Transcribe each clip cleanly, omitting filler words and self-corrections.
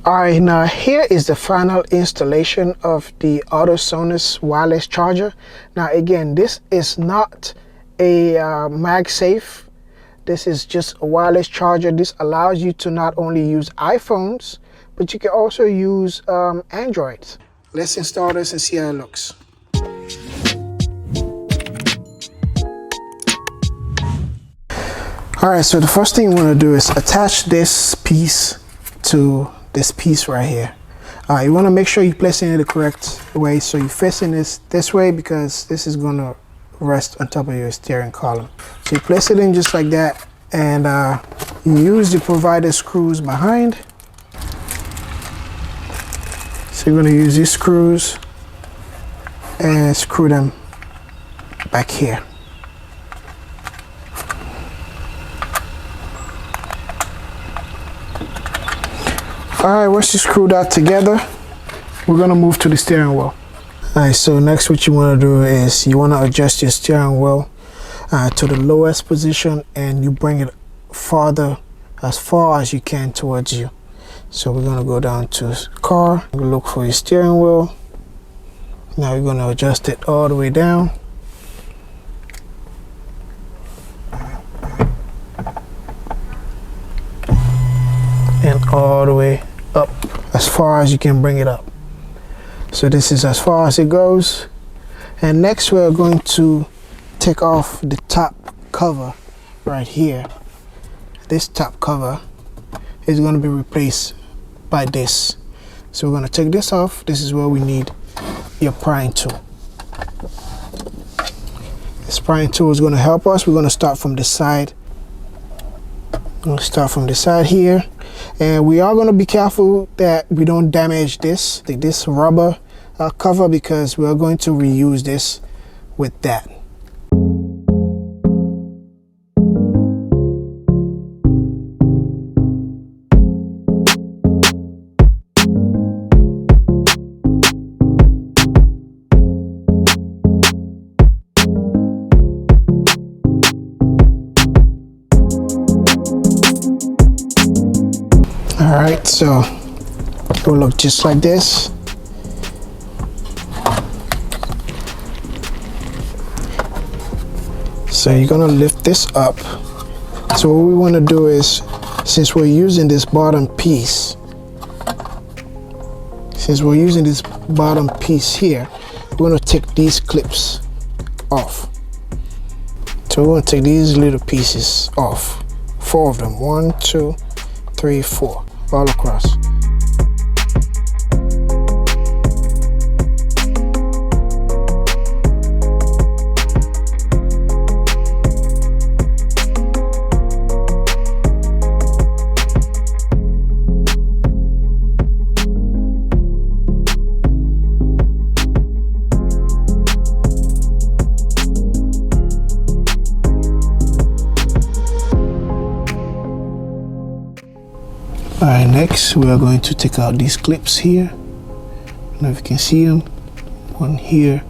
Alright, now here is the final installation of the Autosonus wireless charger. Now again, this is not a MagSafe. This is just a wireless charger. This allows you to not only use iPhones, but you can also use Androids. Let's install this and see how it looks. Alright, so the first thing you want to do is attach this piece to this piece right here. You want to make sure you place it in the correct way. So you're facing this way because this is going to rest on top of your steering column. So you place it in just like that, and you use the provided screws behind. So you're going to use these screws and screw them back here. Alright, once you screw that together, we're going to move to the steering wheel. Alright, so next what you want to do is you want to adjust your steering wheel to the lowest position, and you bring it farther, as far as you can towards you. So we're going to go down to car, look for your steering wheel. Now we're going to adjust it all the way down. And all the way up as far as you can bring it up. So this is as far as it goes. And next we're going to take off the top cover right here. This top cover is going to be replaced by this. So we're going to take this off. This is where we need your prying tool. This prying tool is going to help us. We're going to start from the side. I'm going to start from the side here. And we are going to be careful that we don't damage this rubber cover, because we are going to reuse this with that. Alright, so it will look just like this. So you're gonna lift this up. So what we want to do is, since we're using this bottom piece here, we're gonna take these clips off. So we're gonna take these little pieces off. 4 of them. 1, 2, 3, 4. All across. Alright, next we are going to take out these clips here. I don't know if you can see them. One here.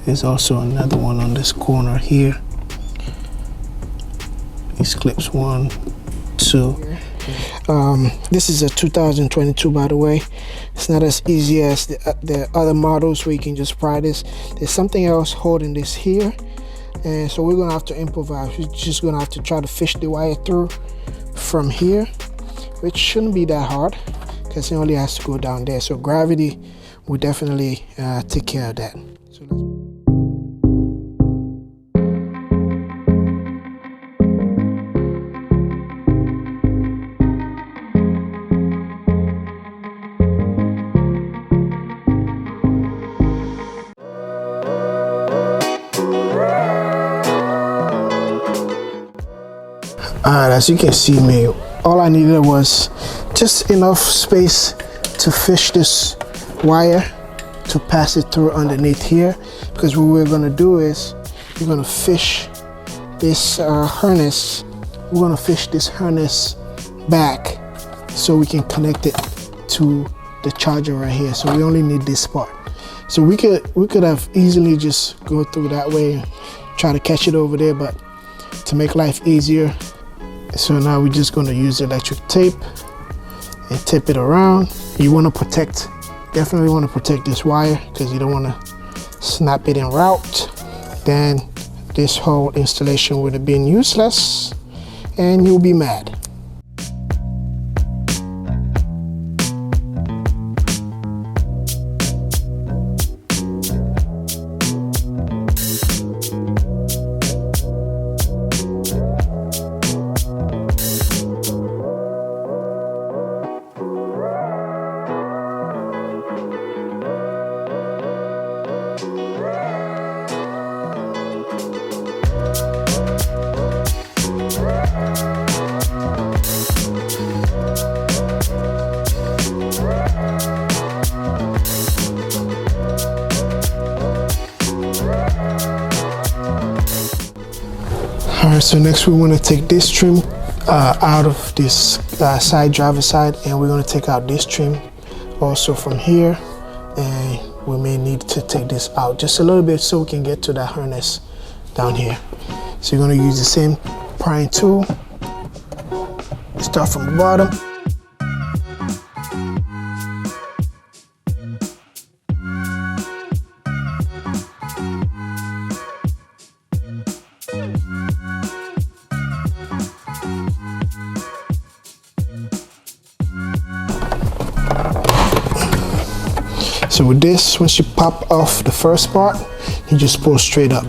There's also another one on this corner here. These clips, 1, 2. This is a 2022, by the way. It's not as easy as the other models where you can just pry this. There's something else holding this here, and so we're gonna have to improvise. We're just gonna have to try to fish the wire through from here, which shouldn't be that hard because it only has to go down there. So gravity will definitely take care of that. So as you can see, me, all I needed was just enough space to fish this wire to pass it through underneath here, because what we're going to do is we're going to fish this harness. We're going to fish this harness back so we can connect it to the charger right here. So we only need this part. So we could have easily just go through that way and try to catch it over there, but to make life easier, so now we're just going to use electric tape and tip it around. You want to protect, definitely want to protect this wire because you don't want to snap it en route. Then this whole installation would have been useless and you'll be mad. Alright, so next we want to take this trim out of this side driver side, and we're going to take out this trim also from here, and we may need to take this out just a little bit so we can get to that harness down here. So you're going to use the same prying tool. Start from the bottom. So with this, once you pop off the first part, you just pull straight up.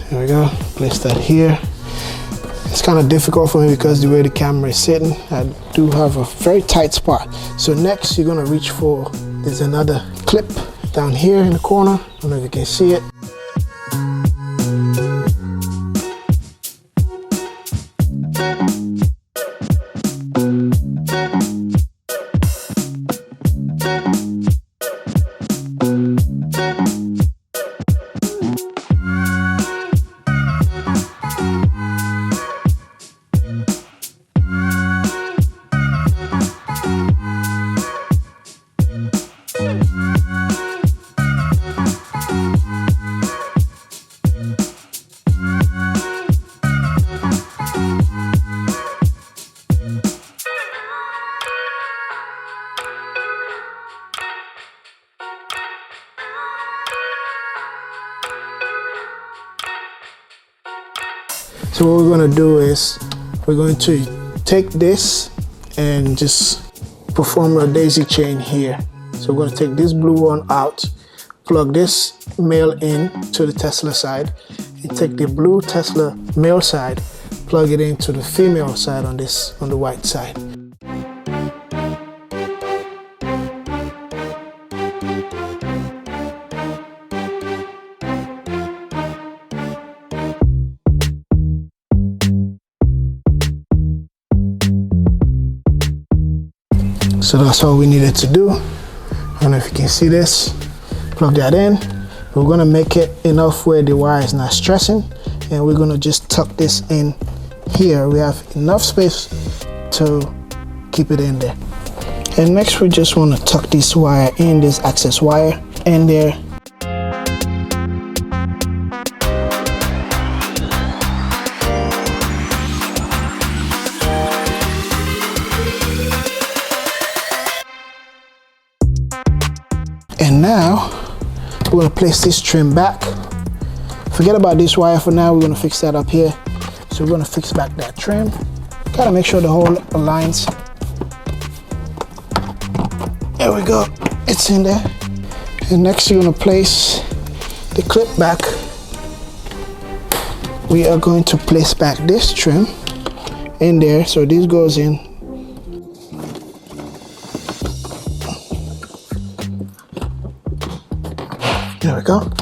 There we go, place that here. It's kind of difficult for me because the way the camera is sitting, I do have a very tight spot. So next you're gonna reach for, there's another clip down here in the corner. I don't know if you can see it. So what we're going to do is we're going to take this and just perform a daisy chain here. So we're going to take this blue one out, plug this male in to the Tesla side, and take the blue Tesla male side, plug it into the female side on the white side. So that's all we needed to do. I don't know if you can see this. Plug that in. We're gonna make it enough where the wire is not stressing, and we're gonna just tuck this in here. We have enough space to keep it in there. And next we just want to tuck this wire in, this access wire in there. And now we're going to place this trim back. Forget about this wire for now. We're going to fix that up here. So we're going to fix back that trim. Gotta make sure the hole aligns. There we go. It's in there. And next you're going to place the clip back. We are going to place back this trim in there. So this goes in. There we go.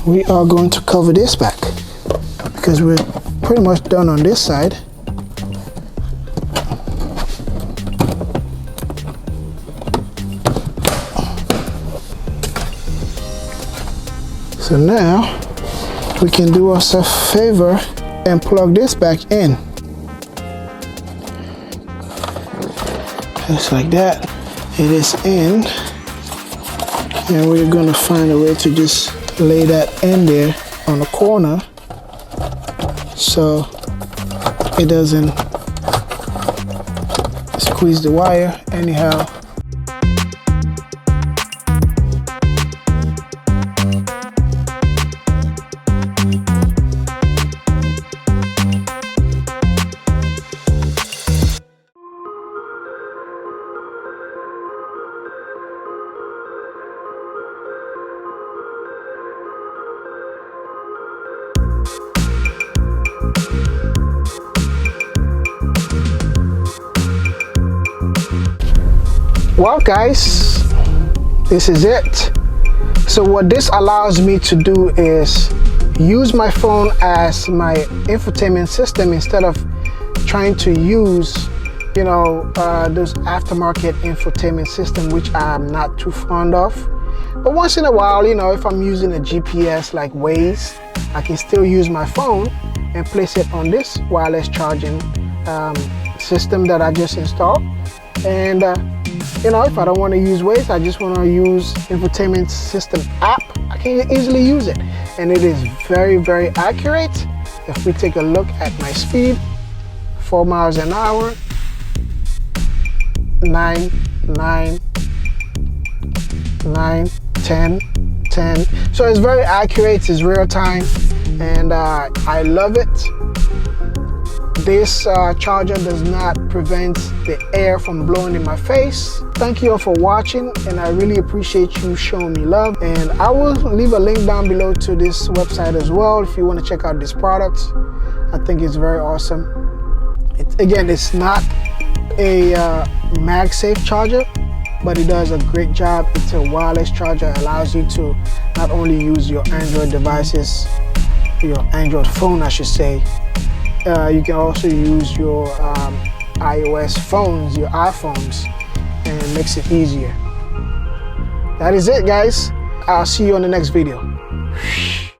We are going to cover this back because we're pretty much done on this side. So now we can do us a favor and plug this back in. Just like that. It is in. And we're going to find a way to just lay that in there on the corner so it doesn't squeeze the wire anyhow. Well guys, this is it. So what this allows me to do is use my phone as my infotainment system instead of trying to use, you know, those aftermarket infotainment system, which I'm not too fond of. But once in a while, you know, if I'm using a GPS like Waze, I can still use my phone and place it on this wireless charging system that I just installed. And you know, if I don't want to use Waze, I just want to use infotainment system app, I can easily use it. And it is very, very accurate. If we take a look at my speed, 4 miles an hour, 9, 9, 9, 10, 10. So it's very accurate, it's real time, and I love it. This charger does not prevent the air from blowing in my face. Thank you all for watching, and I really appreciate you showing me love. And I will leave a link down below to this website as well if you want to check out this product. I think it's very awesome. Again, it's not a MagSafe charger, but it does a great job. It's a wireless charger. It allows you to not only use your Android devices, your Android phone I should say, you can also use your iOS phones, your iPhones, and it makes it easier. That is it guys. I'll see you on the next video.